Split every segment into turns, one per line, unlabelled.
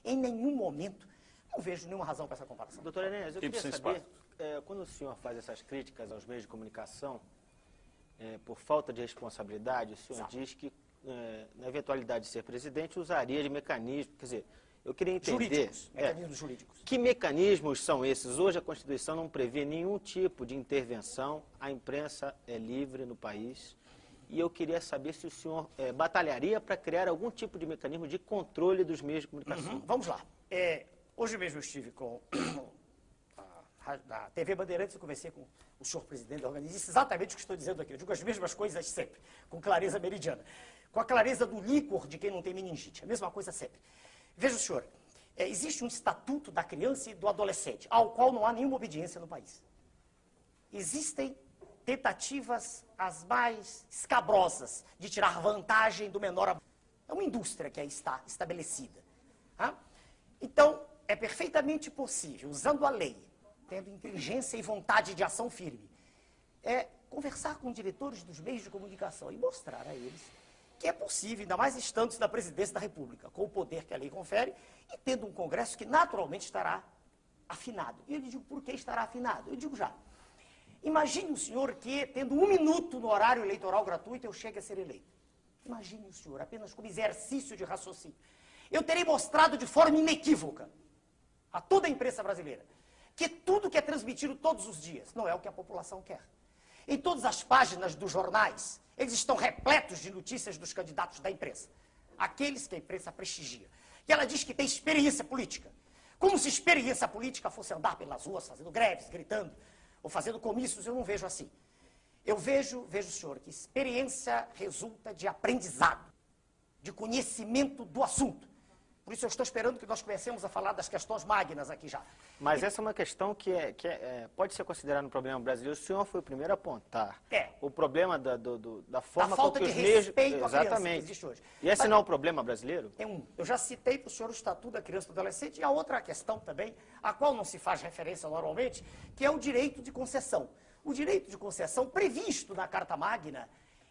Em nenhum momento. Não vejo nenhuma razão para essa comparação.
Doutor Enéas, eu queria saber, quando o senhor faz essas críticas aos meios de comunicação, por falta de responsabilidade, o senhor diz que, na eventualidade de ser presidente, usaria de mecanismos, quer dizer, eu queria entender...
Jurídicos, mecanismos jurídicos.
Que mecanismos são esses? Hoje a Constituição não prevê nenhum tipo de intervenção, a imprensa é livre no país, e eu queria saber se o senhor batalharia para criar algum tipo de mecanismo de controle dos meios de comunicação.
Vamos lá. Hoje mesmo eu estive com a TV Bandeirantes, eu conversei com o senhor presidente da organização, disse exatamente o que estou dizendo aqui. Eu digo as mesmas coisas sempre, com clareza meridiana. Com a clareza do líquor de quem não tem meningite. A mesma coisa sempre. Veja o senhor, existe um estatuto da criança e do adolescente, ao qual não há nenhuma obediência no país. Existem tentativas as mais escabrosas de tirar vantagem do menor. É uma indústria que aí está estabelecida. Então, é perfeitamente possível, usando a lei, tendo inteligência e vontade de ação firme, conversar com diretores dos meios de comunicação e mostrar a eles que é possível, ainda mais estando na presidência da República, com o poder que a lei confere, e tendo um Congresso que naturalmente estará afinado. E eu lhe digo, por que estará afinado? Eu digo já. Imagine o senhor que, tendo 1 minuto no horário eleitoral gratuito, eu chegue a ser eleito. Imagine o senhor, apenas como exercício de raciocínio. Eu terei mostrado de forma inequívoca a toda a imprensa brasileira que tudo que é transmitido todos os dias não é o que a população quer. Em todas as páginas dos jornais, eles estão repletos de notícias dos candidatos da imprensa. Aqueles que a imprensa prestigia. E ela diz que tem experiência política. Como se experiência política fosse andar pelas ruas fazendo greves, gritando, ou fazendo comícios, eu não vejo assim. Eu vejo, senhor, que experiência resulta de aprendizado, de conhecimento do assunto. Por isso eu estou esperando que nós comecemos a falar das questões magnas aqui já.
Mas essa é uma questão que pode ser considerada um problema brasileiro. O senhor foi o primeiro a apontar. O problema da forma
falta
com que
de
os meios...
respeito à criança
Exatamente.
que existe hoje.
E esse não é um problema brasileiro?
Eu já citei para o senhor o Estatuto da Criança e do Adolescente e a outra questão também, a qual não se faz referência normalmente, que é o direito de concessão. O direito de concessão previsto na Carta Magna,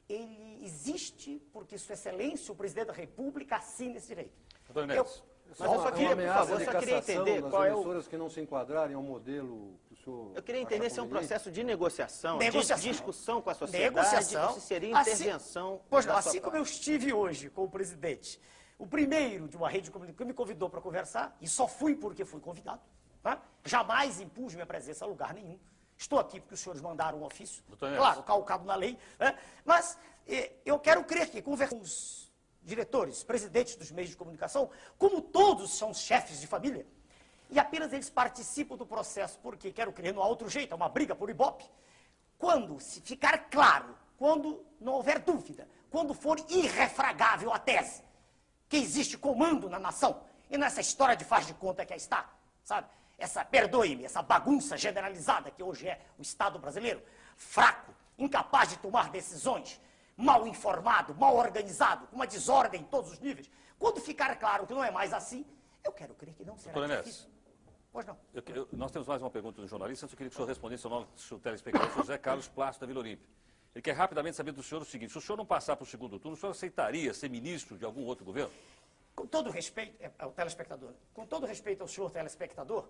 ele existe porque Sua Excelência, o Presidente da República, assina esse direito.
Doutor Neves,
Mas eu só queria, por favor, eu só queria entender qual é o...
emissoras que não se enquadrarem ao modelo que o senhor...
Eu queria entender se é um processo de negociação, de discussão com a sociedade,
negociação,
se seria intervenção...
Pois não, assim como eu estive hoje com o presidente, o primeiro de uma rede de comunicação que me convidou para conversar, e só fui porque fui convidado, jamais impus minha presença a lugar nenhum. Estou aqui porque os senhores mandaram um ofício, claro, calcado na lei, mas eu quero crer que conversamos com os diretores, presidentes dos meios de comunicação, como todos são chefes de família, e apenas eles participam do processo, porque, quero crer, não há outro jeito, é uma briga por ibope, quando se ficar claro, quando não houver dúvida, quando for irrefragável a tese, que existe comando na nação, e nessa história de faz de conta que aí está, sabe? Perdoe-me, essa bagunça generalizada que hoje é o Estado brasileiro, fraco, incapaz de tomar decisões, mal informado, mal organizado, com uma desordem em todos os níveis. Quando ficar claro que não é mais assim, eu quero crer que não será difícil. Pois não.
Nós temos mais uma pergunta do jornalista, eu queria que o senhor respondesse ao nosso telespectador, José Carlos Plácido da Vila Olímpia. Ele quer rapidamente saber do senhor o seguinte: se o senhor não passar para o segundo turno, o senhor aceitaria ser ministro de algum outro governo?
Com todo respeito ao telespectador, com todo respeito ao senhor telespectador,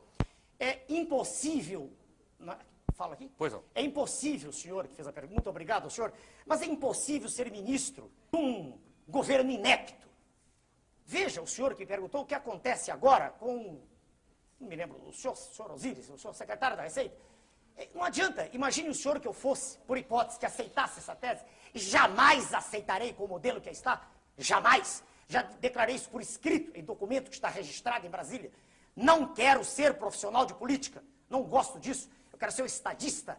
é impossível... Fala aqui?
Pois não.
É impossível, senhor que fez a pergunta, muito obrigado, senhor, mas é impossível ser ministro de um governo inepto. Veja, o senhor que perguntou o que acontece agora com, não me lembro, o senhor Osíris, o senhor secretário da Receita. Não adianta, imagine o senhor que eu fosse, por hipótese, que aceitasse essa tese, jamais aceitarei com o modelo que está, jamais. Já declarei isso por escrito, em documento que está registrado em Brasília. Não quero ser profissional de política, não gosto disso. Eu quero ser um estadista,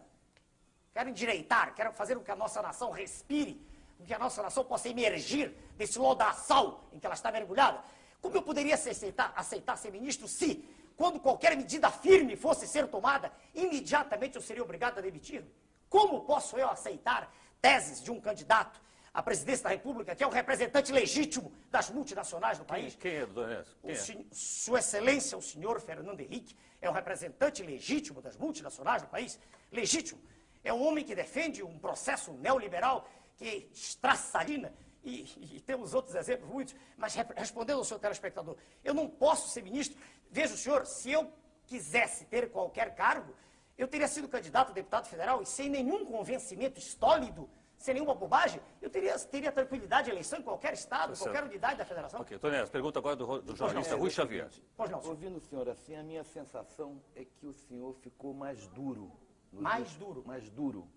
quero endireitar, quero fazer com que a nossa nação respire, com que a nossa nação possa emergir desse lodaçal em que ela está mergulhada. Como eu poderia aceitar ser ministro se, quando qualquer medida firme fosse ser tomada, imediatamente eu seria obrigado a demitir-me? Como posso eu aceitar teses de um candidato à presidência da República, que é o representante legítimo das multinacionais no país?
Quem é, doutor Ernesto?
Sua Excelência, o senhor Fernando Henrique, é o representante legítimo das multinacionais no país? Legítimo. É um homem que defende um processo neoliberal que estraçalina e temos outros exemplos muitos, mas respondendo ao seu telespectador, eu não posso ser ministro. Veja o senhor, se eu quisesse ter qualquer cargo, eu teria sido candidato a deputado federal e sem nenhum convencimento estólido, sem nenhuma bobagem, eu teria tranquilidade de eleição em qualquer estado, qualquer unidade da federação.
Ok, Tonés, pergunta agora do jornalista Rui Xavier.
Pois não, senhor.
Ouvindo o senhor assim, a minha sensação é que o senhor ficou mais duro.
Mais duro?
Mais duro.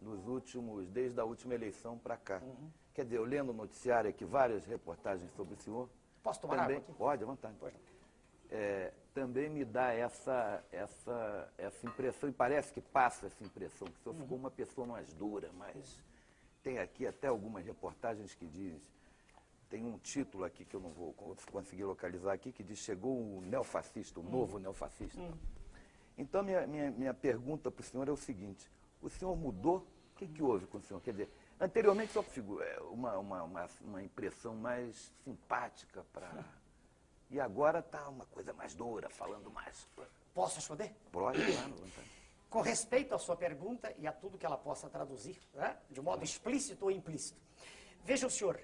Nos últimos, desde a última eleição para cá. Quer dizer, eu lendo o noticiário aqui, várias reportagens sobre o senhor.
Posso tomar
também,
água aqui?
Pode, à vontade.
Pois não.
Também me dá essa impressão, e parece que passa essa impressão, que o senhor ficou uma pessoa mais dura, mas tem aqui até algumas reportagens que diz, tem um título aqui que eu não vou conseguir localizar aqui, que diz, chegou o neofascista, o novo neofascista. Então, minha pergunta para o senhor é o seguinte, o senhor mudou? O que houve com o senhor? Quer dizer, anteriormente o senhor figurou uma impressão mais simpática para... E agora está uma coisa mais dura, falando mais...
Posso responder?
Pode, claro, vontade.
Com respeito à sua pergunta e a tudo que ela possa traduzir, né, de modo explícito ou implícito. Veja o senhor,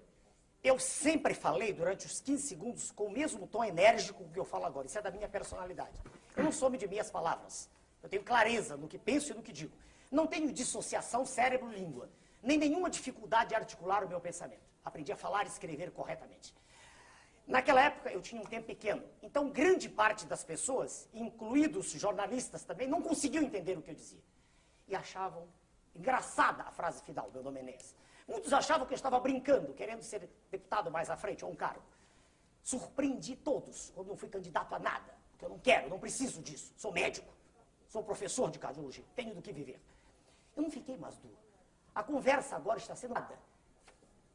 eu sempre falei durante os 15 segundos com o mesmo tom enérgico que eu falo agora. Isso é da minha personalidade. Eu não sou de minhas palavras. Eu tenho clareza no que penso e no que digo. Não tenho dissociação cérebro-língua, nem nenhuma dificuldade de articular o meu pensamento. Aprendi a falar e escrever corretamente. Naquela época, eu tinha um tempo pequeno, então grande parte das pessoas, incluídos jornalistas também, não conseguiam entender o que eu dizia. E achavam engraçada a frase final, meu nome é Enéas. Muitos achavam que eu estava brincando, querendo ser deputado mais à frente, ou um cargo. Surpreendi todos, quando não fui candidato a nada, porque eu não quero, não preciso disso. Sou médico, sou professor de cardiologia, tenho do que viver. Eu não fiquei mais duro. A conversa agora está sendo nada.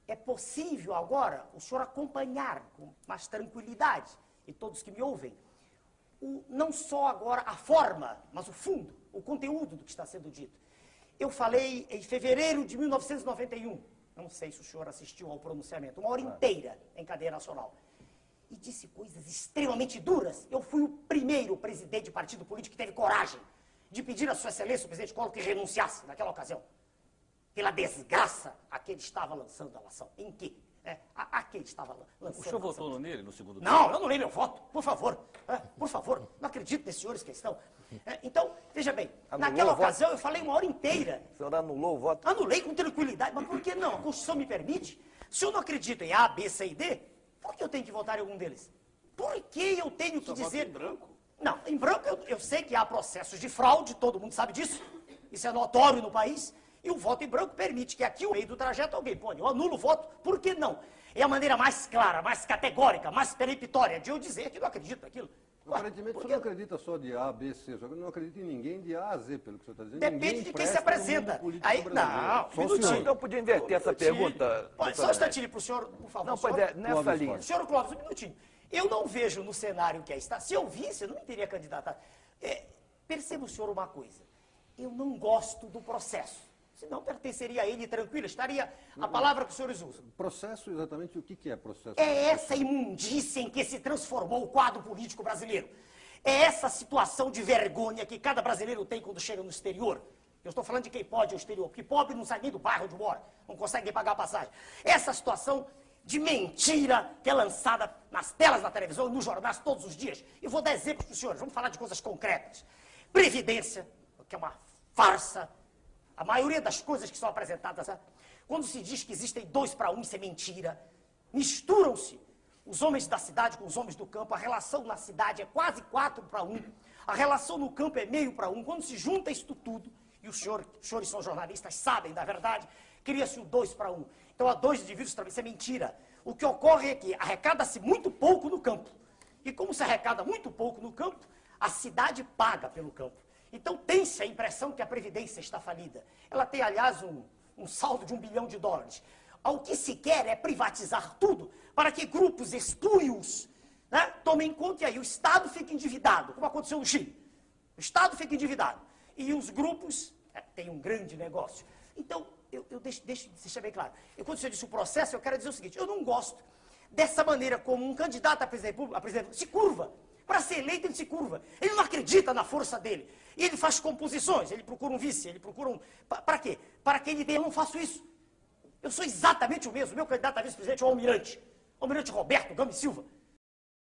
É possível agora o senhor acompanhar com mais tranquilidade, e todos que me ouvem, não só agora a forma, mas o fundo, o conteúdo do que está sendo dito. Eu falei em fevereiro de 1991, não sei se o senhor assistiu ao pronunciamento, uma hora inteira em cadeia nacional, e disse coisas extremamente duras. Eu fui o primeiro presidente de partido político que teve coragem de pedir a sua excelência, o presidente Collor, que renunciasse naquela ocasião. Pela desgraça a que ele estava lançando a ação. Em que? A que ele estava lançando.
O senhor votou nele no segundo turno?
Não, eu não dei meu voto, por favor. Por favor, não acredito nesses senhores que estão. Então, veja bem, naquela ocasião eu falei uma hora inteira.
O senhor anulou o voto?
Anulei com tranquilidade, mas por que não? A Constituição me permite. Se eu não acredito em A, B, C e D, por que eu tenho que votar em algum deles? Por que eu tenho que dizer...
Em branco?
Não, em branco eu sei que há processos de fraude, todo mundo sabe disso. Isso é notório no país. E o voto em branco permite que aqui, no meio do trajeto, alguém põe, eu anulo o voto, por que não? É a maneira mais clara, mais categórica, mais peremptória de eu dizer que não acredito naquilo.
Aparentemente, o senhor não acredita só de A, B, C, o senhor não acredita em ninguém de A a Z, pelo que o senhor está dizendo.
Depende de quem se apresenta. Aí, não,
Só o senhor. Então, podia inverter essa pergunta.
Só um instantinho para o senhor, por favor.
Não, pois é, nessa linha.
Senhor Clóvis, um minutinho. Eu não vejo no cenário que aí está. Se eu visse, eu não me teria candidatado. Perceba o senhor uma coisa. Eu não gosto do processo. Senão pertenceria a ele tranquilo, estaria a palavra que os senhores usam.
Processo, exatamente o que é processo?
É essa imundícia em que se transformou o quadro político brasileiro. É essa situação de vergonha que cada brasileiro tem quando chega no exterior. Eu estou falando de quem pode ir ao exterior, porque pobre não sai nem do bairro onde mora, não consegue nem pagar a passagem. Essa situação de mentira que é lançada nas telas da televisão e nos jornais todos os dias. Eu vou dar exemplos para os senhores, vamos falar de coisas concretas. Previdência, que é uma farsa. A maioria das coisas que são apresentadas, quando se diz que existem 2 para 1, isso é mentira. Misturam-se os homens da cidade com os homens do campo. A relação na cidade é quase 4 para 1. A relação no campo é meio para 1. Quando se junta isto tudo, e os senhores são jornalistas, sabem da verdade, cria-se o 2 para 1. Então há 2 indivíduos para 1, isso é mentira. O que ocorre é que arrecada-se muito pouco no campo. E como se arrecada muito pouco no campo, a cidade paga pelo campo. Então tem-se a impressão que a Previdência está falida. Ela tem, aliás, um saldo de $1 bilhão. O que se quer é privatizar tudo para que grupos espúrios, né, tomem conta e aí o Estado fica endividado, como aconteceu no Chile. O Estado fica endividado e os grupos têm um grande negócio. Então, eu deixo deixar bem claro. E quando você disse o processo, eu quero dizer o seguinte, eu não gosto dessa maneira como um candidato a presidente se curva. Para ser eleito, ele se curva. Ele não acredita na força dele. E ele faz composições, ele procura um vice, ele procura um... Para quê? Para que ele diga, eu não faço isso. Eu sou exatamente o mesmo. Meu candidato a vice-presidente é o Almirante. Almirante Roberto Gomes Silva.